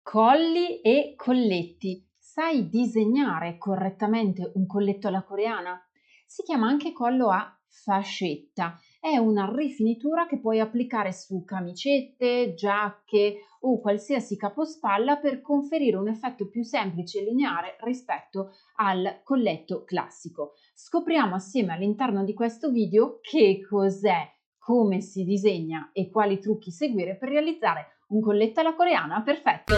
Colli e colletti. Sai disegnare correttamente un colletto alla coreana? Si chiama anche collo a fascetta. È una rifinitura che puoi applicare su camicette, giacche o qualsiasi capospalla per conferire un effetto più semplice e lineare rispetto al colletto classico. Scopriamo assieme all'interno di questo video che cos'è, come si disegna e quali trucchi seguire per realizzare un colletto alla coreana perfetto!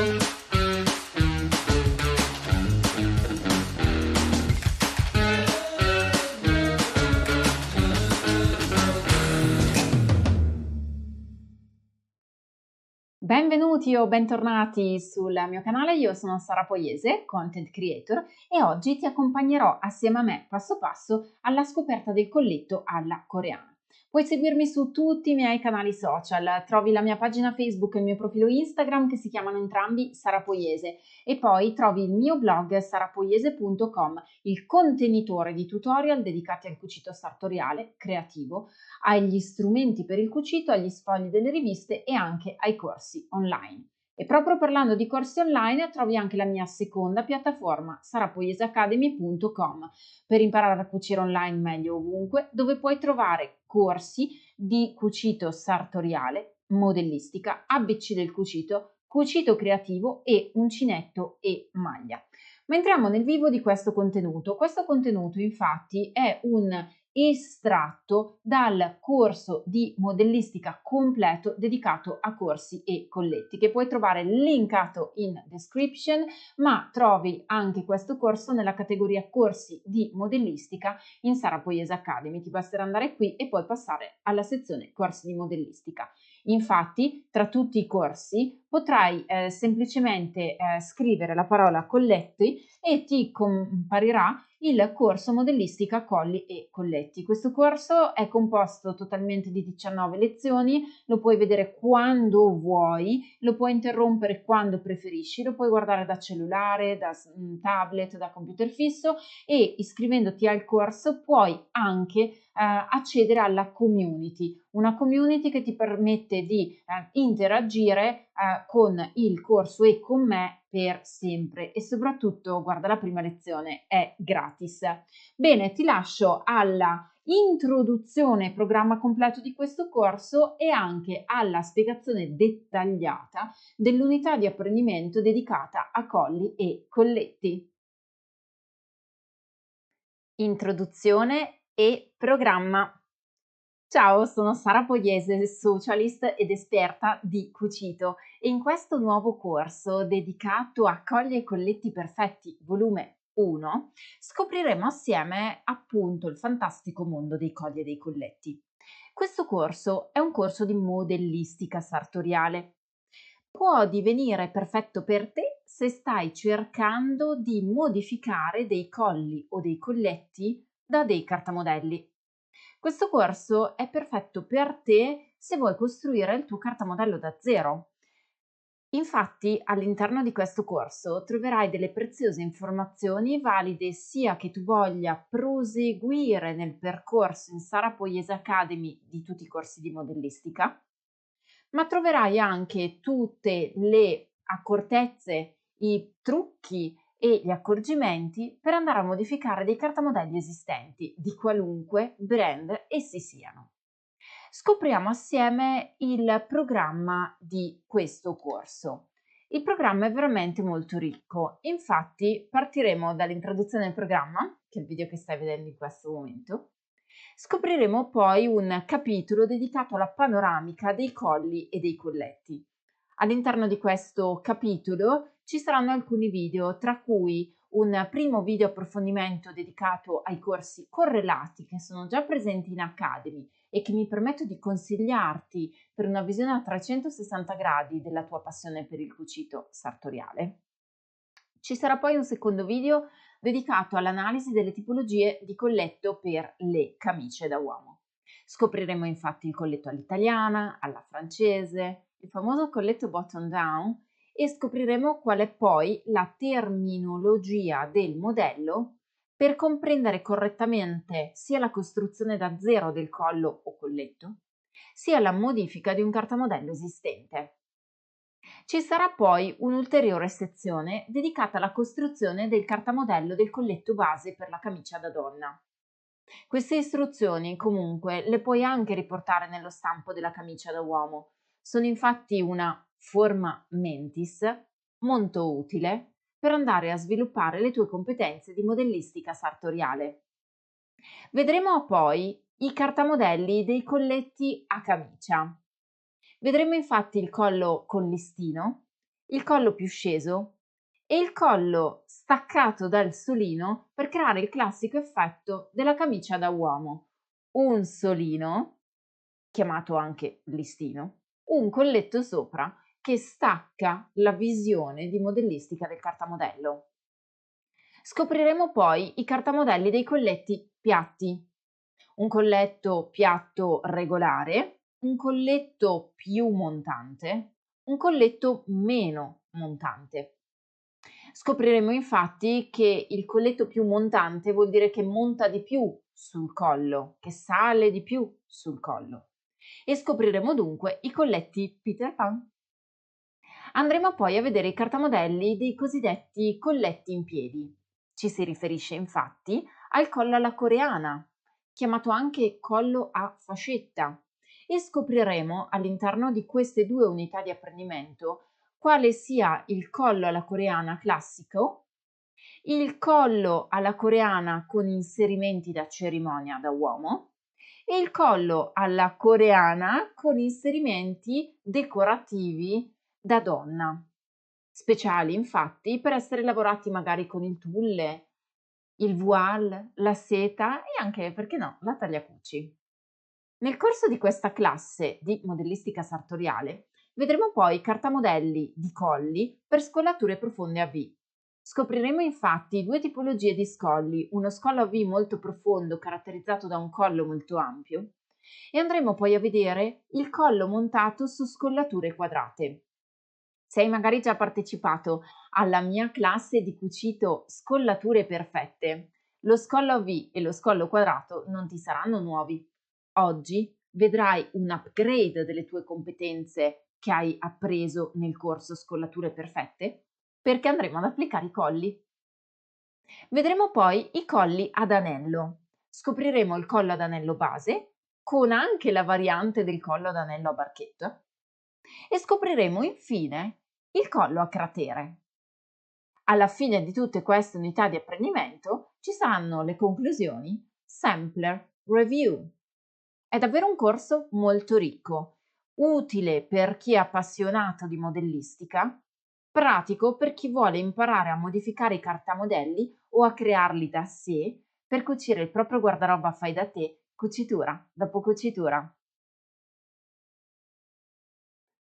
Benvenuti o bentornati sul mio canale, io sono Sara Poiese, Content Creator, e oggi ti accompagnerò assieme a me passo passo alla scoperta del colletto alla coreana. Puoi seguirmi su tutti i miei canali social, trovi la mia pagina Facebook e il mio profilo Instagram che si chiamano entrambi Sara Poiese e poi trovi il mio blog sarapoiese.com, il contenitore di tutorial dedicati al cucito sartoriale creativo, agli strumenti per il cucito, agli sfogli delle riviste e anche ai corsi online. E proprio parlando di corsi online trovi anche la mia seconda piattaforma sarapoieseacademy.com per imparare a cucire online meglio ovunque, dove puoi trovare corsi di cucito sartoriale, modellistica, ABC del cucito, cucito creativo e uncinetto e maglia. Ma entriamo nel vivo di questo contenuto. Questo contenuto infatti è un estratto dal corso di modellistica completo dedicato a corsi e colletti che puoi trovare linkato in description, ma trovi anche questo corso nella categoria corsi di modellistica in Sara Poiese Academy. Ti basterà andare qui e poi passare alla sezione corsi di modellistica. Infatti, tra tutti i corsi potrai semplicemente scrivere la parola colletti e ti comparirà il corso modellistica colli e colletti. Questo corso è composto totalmente di 19 lezioni, lo puoi vedere quando vuoi, lo puoi interrompere quando preferisci, lo puoi guardare da cellulare, da tablet, da computer fisso e iscrivendoti al corso puoi anche accedere alla community, una community che ti permette di interagire con il corso e con me per sempre e soprattutto guarda la prima lezione è gratis. Bene, ti lascio alla introduzione programma completo di questo corso e anche alla spiegazione dettagliata dell'unità di apprendimento dedicata a colli e colletti. Introduzione e programma. Ciao, sono Sara Poiese, socialist ed esperta di cucito e in questo nuovo corso dedicato a colli e colletti perfetti, volume 1, scopriremo assieme appunto il fantastico mondo dei colli e dei colletti. Questo corso è un corso di modellistica sartoriale. Può divenire perfetto per te se stai cercando di modificare dei colli o dei colletti da dei cartamodelli. Questo corso è perfetto per te se vuoi costruire il tuo cartamodello da zero. Infatti, all'interno di questo corso troverai delle preziose informazioni valide sia che tu voglia proseguire nel percorso in Sara Poiese Academy di tutti i corsi di modellistica, ma troverai anche tutte le accortezze, i trucchi e gli accorgimenti per andare a modificare dei cartamodelli esistenti di qualunque brand essi siano. Scopriamo assieme il programma di questo corso. Il programma è veramente molto ricco, infatti partiremo dall'introduzione del programma, che è il video che stai vedendo in questo momento. Scopriremo poi un capitolo dedicato alla panoramica dei colli e dei colletti. All'interno di questo capitolo ci saranno alcuni video, tra cui un primo video approfondimento dedicato ai corsi correlati che sono già presenti in Academy e che mi permetto di consigliarti per una visione a 360 gradi della tua passione per il cucito sartoriale. Ci sarà poi un secondo video dedicato all'analisi delle tipologie di colletto per le camicie da uomo. Scopriremo infatti il colletto all'italiana, alla francese, il famoso colletto button down e scopriremo qual è poi la terminologia del modello per comprendere correttamente sia la costruzione da zero del collo o colletto, sia la modifica di un cartamodello esistente. Ci sarà poi un'ulteriore sezione dedicata alla costruzione del cartamodello del colletto base per la camicia da donna. Queste istruzioni comunque le puoi anche riportare nello stampo della camicia da uomo. Sono infatti una forma mentis molto utile per andare a sviluppare le tue competenze di modellistica sartoriale. Vedremo poi i cartamodelli dei colletti a camicia. Vedremo infatti il collo con listino, il collo più sceso e il collo staccato dal solino per creare il classico effetto della camicia da uomo. Un solino, chiamato anche listino, un colletto sopra che stacca la visione di modellistica del cartamodello. Scopriremo poi i cartamodelli dei colletti piatti. Un colletto piatto regolare, un colletto più montante, un colletto meno montante. Scopriremo infatti che il colletto più montante vuol dire che monta di più sul collo, che sale di più sul collo. E scopriremo dunque i colletti Peter Pan. Andremo poi a vedere i cartamodelli dei cosiddetti colletti in piedi. Ci si riferisce infatti al collo alla coreana, chiamato anche collo a fascetta, e scopriremo all'interno di queste due unità di apprendimento quale sia il collo alla coreana classico, il collo alla coreana con inserimenti da cerimonia da uomo e il collo alla coreana con inserimenti decorativi da donna, speciali infatti per essere lavorati magari con il tulle, il voile, la seta e anche, perché no, la tagliacuci. Nel corso di questa classe di modellistica sartoriale vedremo poi cartamodelli di colli per scollature profonde a V. Scopriremo infatti due tipologie di scolli, uno scollo a V molto profondo caratterizzato da un collo molto ampio e andremo poi a vedere il collo montato su scollature quadrate. Se hai magari già partecipato alla mia classe di cucito scollature perfette, lo scollo a V e lo scollo quadrato non ti saranno nuovi. Oggi vedrai un upgrade delle tue competenze che hai appreso nel corso Scollature Perfette, perché andremo ad applicare i colli. Vedremo poi i colli ad anello. Scopriremo il collo ad anello base, con anche la variante del collo ad anello a barchetto, e scopriremo infine il collo a cratere. Alla fine di tutte queste unità di apprendimento ci saranno le conclusioni Sampler Review. È davvero un corso molto ricco, utile per chi è appassionato di modellistica, pratico per chi vuole imparare a modificare i cartamodelli o a crearli da sé per cucire il proprio guardaroba fai da te, cucitura dopo cucitura.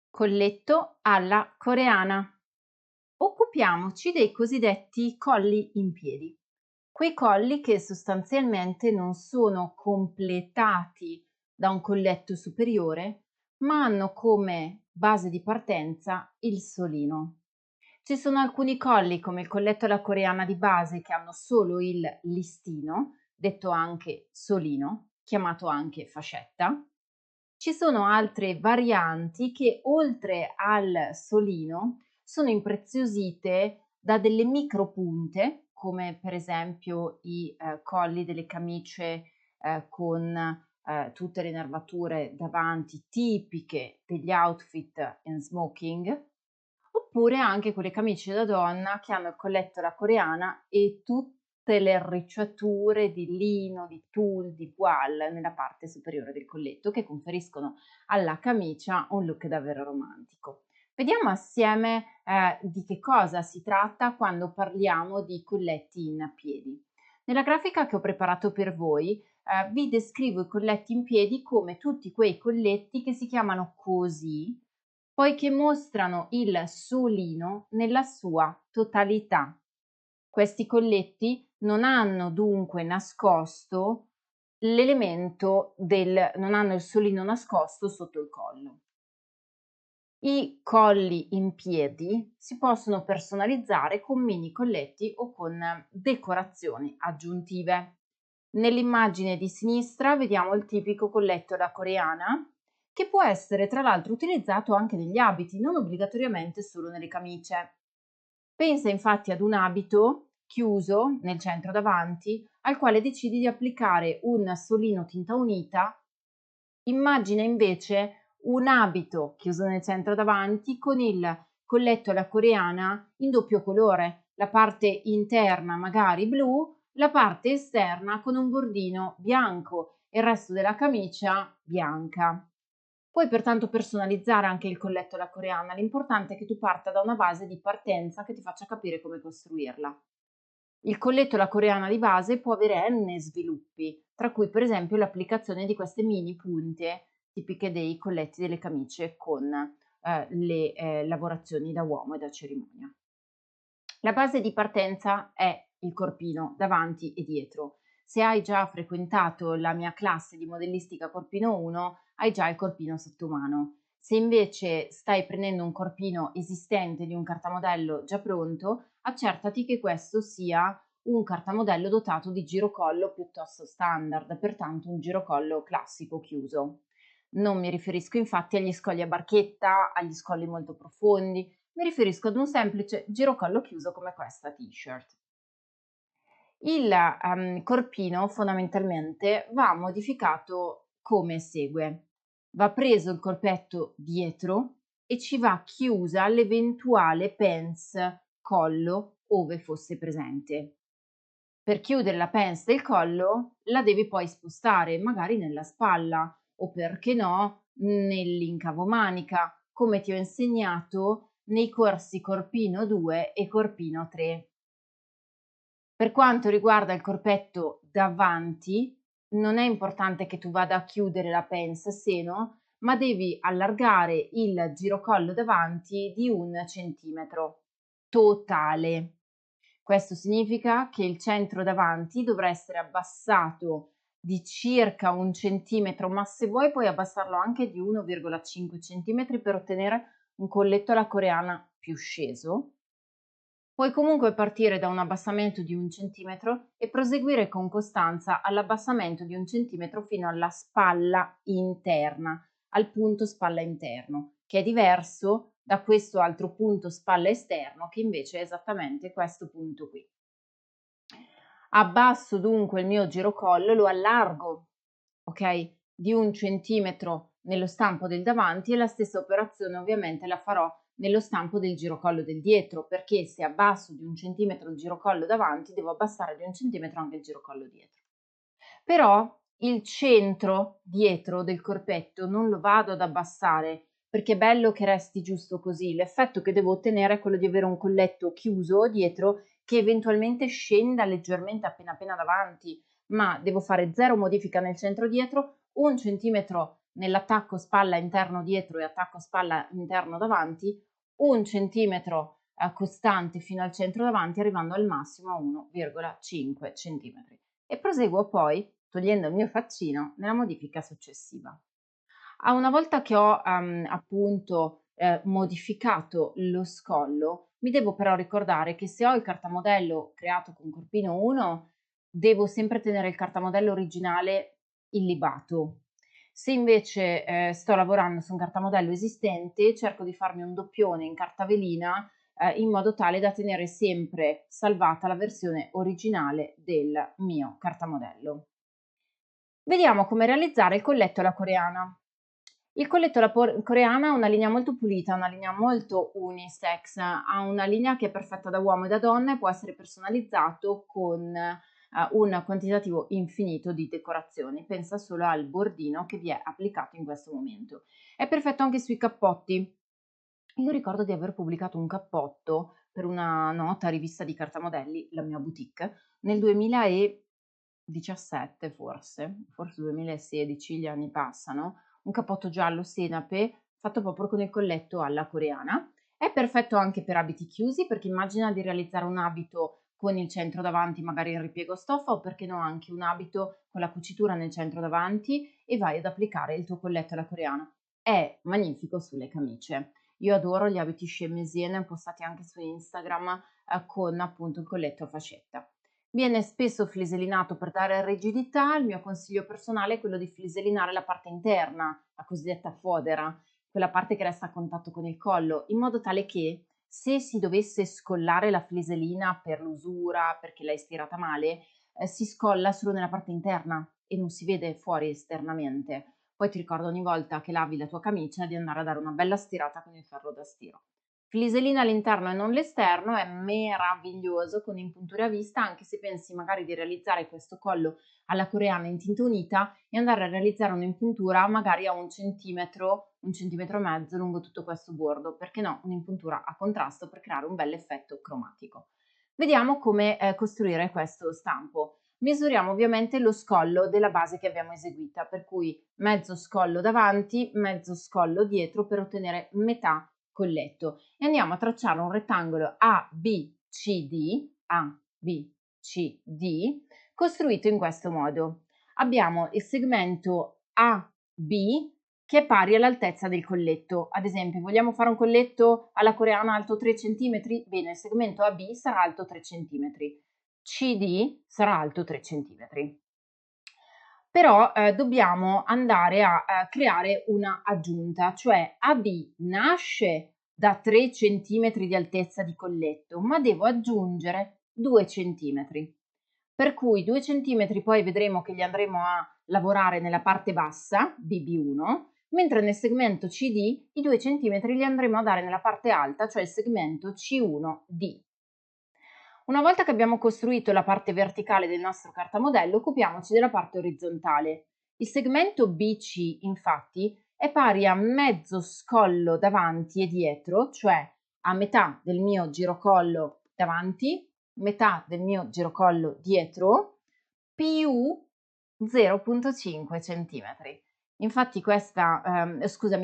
Colletto alla coreana. Occupiamoci dei cosiddetti colli in piedi. Quei colli che sostanzialmente non sono completati da un colletto superiore, ma hanno come base di partenza il solino. Ci sono alcuni colli, come il colletto alla coreana di base, che hanno solo il listino, detto anche solino, chiamato anche fascetta. Ci sono altre varianti che oltre al solino sono impreziosite da delle micropunte, come per esempio i colli delle camicie con tutte le nervature davanti tipiche degli outfit in smoking, oppure anche quelle camicie da donna che hanno il colletto alla coreana e tutte le arricciature di lino, di tulle, di voile nella parte superiore del colletto che conferiscono alla camicia un look davvero romantico. Vediamo assieme di che cosa si tratta quando parliamo di colletti in piedi. Nella grafica che ho preparato per voi vi descrivo i colletti in piedi come tutti quei colletti che si chiamano così poiché mostrano il solino nella sua totalità. Questi colletti non hanno dunque nascosto l'elemento non hanno il solino nascosto sotto il collo. I colli in piedi si possono personalizzare con mini colletti o con decorazioni aggiuntive. Nell'immagine di sinistra vediamo il tipico colletto da coreana che può essere tra l'altro utilizzato anche negli abiti, non obbligatoriamente solo nelle camicie. Pensa infatti ad un abito chiuso nel centro davanti al quale decidi di applicare un solino tinta unita. Immagina invece un abito chiuso nel centro davanti con il colletto alla coreana in doppio colore, la parte interna magari blu, la parte esterna con un bordino bianco e il resto della camicia bianca. Puoi pertanto personalizzare anche il colletto alla coreana, l'importante è che tu parta da una base di partenza che ti faccia capire come costruirla. Il colletto alla coreana di base può avere n sviluppi, tra cui per esempio l'applicazione di queste mini punte tipiche dei colletti delle camicie con le lavorazioni da uomo e da cerimonia. La base di partenza è il corpino davanti e dietro. Se hai già frequentato la mia classe di modellistica corpino 1, hai già il corpino sotto mano. Se invece stai prendendo un corpino esistente di un cartamodello già pronto, accertati che questo sia un cartamodello dotato di girocollo piuttosto standard, pertanto un girocollo classico chiuso. Non mi riferisco infatti agli scogli a barchetta, agli scogli molto profondi, mi riferisco ad un semplice girocollo chiuso come questa t-shirt. Il corpino fondamentalmente va modificato come segue. Va preso il corpetto dietro e ci va chiusa l'eventuale pence collo ove fosse presente. Per chiudere la pence del collo la devi poi spostare magari nella spalla o perché no nell'incavo manica, come ti ho insegnato nei corsi Corpino 2 e Corpino 3. Per quanto riguarda il corpetto davanti, non è importante che tu vada a chiudere la pence seno, ma devi allargare il girocollo davanti di 1 centimetro totale. Questo significa che il centro davanti dovrà essere abbassato di circa 1 centimetro, ma se vuoi puoi abbassarlo anche di 1,5 centimetri per ottenere un colletto alla coreana più sceso. Puoi comunque partire da un abbassamento di 1 centimetro e proseguire con costanza all'abbassamento di 1 centimetro fino alla spalla interna, al punto spalla interno, che è diverso da questo altro punto spalla esterno che invece è esattamente questo punto qui. Abbasso dunque il mio girocollo, lo allargo, ok, di 1 centimetro nello stampo del davanti e la stessa operazione ovviamente la farò nello stampo del girocollo del dietro, perché se abbasso di 1 centimetro il girocollo davanti devo abbassare di 1 centimetro anche il girocollo dietro. Però il centro dietro del corpetto non lo vado ad abbassare perché è bello che resti giusto così. L'effetto che devo ottenere è quello di avere un colletto chiuso dietro che eventualmente scenda leggermente appena appena davanti, ma devo fare zero modifica nel centro dietro, 1 centimetro nell'attacco spalla interno dietro e attacco spalla interno davanti, 1 centimetro costante fino al centro davanti arrivando al massimo a 1,5 centimetri e proseguo poi togliendo il mio faccino nella modifica successiva. Una volta che ho appunto modificato lo scollo, mi devo però ricordare che se ho il cartamodello creato con Corpino 1, devo sempre tenere il cartamodello originale illibato. Se invece sto lavorando su un cartamodello esistente, cerco di farmi un doppione in carta velina in modo tale da tenere sempre salvata la versione originale del mio cartamodello. Vediamo come realizzare il colletto alla coreana. Il colletto alla coreana ha una linea molto pulita, una linea molto unisex, ha una linea che è perfetta da uomo e da donna e può essere personalizzato con un quantitativo infinito di decorazioni. Pensa solo al bordino che vi è applicato in questo momento. È perfetto anche sui cappotti. Io ricordo di aver pubblicato un cappotto per una nota rivista di cartamodelli, la mia boutique, nel 2017 forse 2016, gli anni passano, un cappotto giallo senape fatto proprio con il colletto alla coreana. È perfetto anche per abiti chiusi perché immagina di realizzare un abito con il centro davanti, magari in ripiego stoffa o perché no anche un abito con la cucitura nel centro davanti e vai ad applicare il tuo colletto alla coreana. È magnifico sulle camicie. Io adoro gli abiti chemisine postati anche su Instagram con appunto il colletto a fascetta. Viene spesso fliselinato per dare rigidità, il mio consiglio personale è quello di fliselinare la parte interna, la cosiddetta fodera, quella parte che resta a contatto con il collo, in modo tale che se si dovesse scollare la fliselina per l'usura, perché l'hai stirata male, si scolla solo nella parte interna e non si vede fuori esternamente. Poi ti ricordo ogni volta che lavi la tua camicia di andare a dare una bella stirata con il ferro da stiro. Fliselina all'interno e non l'esterno è meraviglioso con impunture a vista, anche se pensi magari di realizzare questo collo alla coreana in tinta unita e andare a realizzare un'impuntura magari a 1 centimetro e mezzo lungo tutto questo bordo, perché no, un'impuntura a contrasto per creare un bel effetto cromatico. Vediamo come costruire questo stampo. Misuriamo ovviamente lo scollo della base che abbiamo eseguita, per cui mezzo scollo davanti, mezzo scollo dietro per ottenere metà colletto e andiamo a tracciare un rettangolo ABCD costruito in questo modo. Abbiamo il segmento AB che è pari all'altezza del colletto. Ad esempio, vogliamo fare un colletto alla coreana alto 3 cm? Bene, il segmento AB sarà alto 3 cm, CD sarà alto 3 cm. Però dobbiamo andare a creare una aggiunta, cioè AB nasce da 3 centimetri di altezza di colletto, ma devo aggiungere 2 centimetri. Per cui 2 centimetri poi vedremo che li andremo a lavorare nella parte bassa, BB1, mentre nel segmento CD i 2 centimetri li andremo a dare nella parte alta, cioè il segmento C1D. Una volta che abbiamo costruito la parte verticale del nostro cartamodello, occupiamoci della parte orizzontale. Il segmento BC, infatti, è pari a mezzo scollo davanti e dietro, cioè a metà del mio girocollo davanti, metà del mio girocollo dietro, più 0,5 cm. Infatti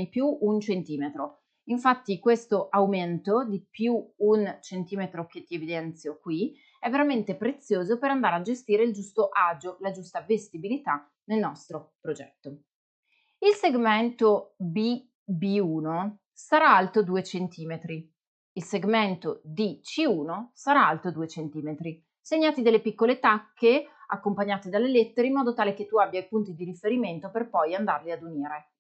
più 1 centimetro. Infatti questo aumento di più 1 centimetro che ti evidenzio qui è veramente prezioso per andare a gestire il giusto agio, la giusta vestibilità nel nostro progetto. Il segmento BB1 sarà alto 2 cm, il segmento DC1 sarà alto 2 cm. Segnati delle piccole tacche accompagnate dalle lettere in modo tale che tu abbia i punti di riferimento per poi andarli ad unire.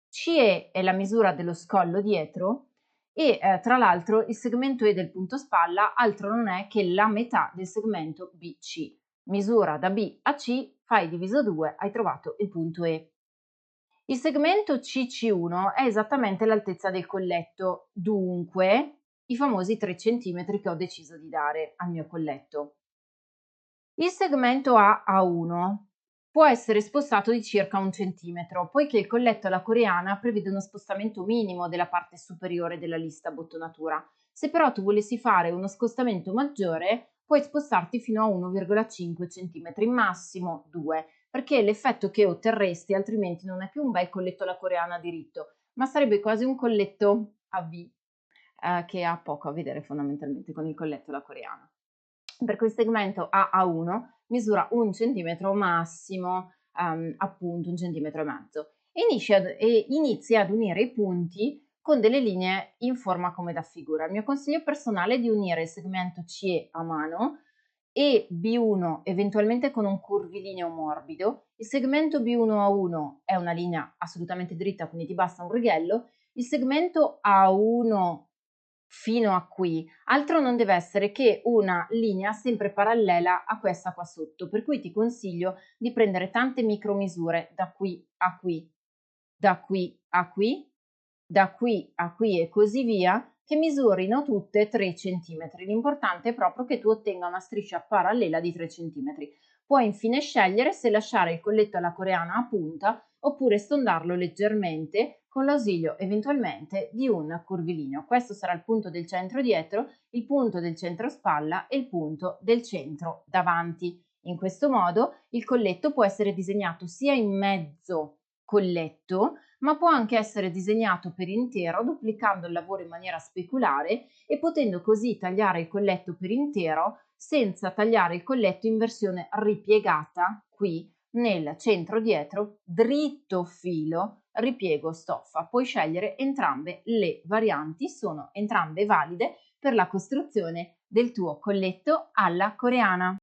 CE è la misura dello scollo dietro e tra l'altro il segmento E del punto spalla altro non è che la metà del segmento BC. Misura da B a C, fai diviso 2, hai trovato il punto E. Il segmento CC1 è esattamente l'altezza del colletto, dunque i famosi 3 cm che ho deciso di dare al mio colletto. Il segmento AA1 può essere spostato di circa 1 centimetro, poiché il colletto alla coreana prevede uno spostamento minimo della parte superiore della lista bottonatura. Se però tu volessi fare uno scostamento maggiore, puoi spostarti fino a 1,5 cm, massimo 2, perché l'effetto che otterresti altrimenti non è più un bel colletto alla coreana diritto, ma sarebbe quasi un colletto a V, che ha poco a vedere fondamentalmente con il colletto alla coreana. Per cui il segmento AA1 misura 1 centimetro massimo, appunto 1,5 centimetri e inizia ad unire i punti con delle linee in forma come da figura. Il mio consiglio personale è di unire il segmento CE a mano e B1 eventualmente con un curvilineo morbido. Il segmento B1A1 è una linea assolutamente dritta, quindi ti basta un righello. Il segmento A1 fino a qui, altro non deve essere che una linea sempre parallela a questa qua sotto, per cui ti consiglio di prendere tante micromisure da qui a qui, da qui a qui, da qui a qui e così via, che misurino tutte 3 cm. L'importante è proprio che tu ottenga una striscia parallela di 3 cm. Puoi infine scegliere se lasciare il colletto alla coreana a punta oppure stondarlo leggermente con l'ausilio eventualmente di un curvilineo. Questo sarà il punto del centro dietro, il punto del centro spalla e il punto del centro davanti. In questo modo il colletto può essere disegnato sia in mezzo colletto, ma può anche essere disegnato per intero duplicando il lavoro in maniera speculare e potendo così tagliare il colletto per intero senza tagliare il colletto in versione ripiegata qui nel centro dietro, dritto filo, ripiego stoffa. Puoi scegliere entrambe le varianti, sono entrambe valide per la costruzione del tuo colletto alla coreana.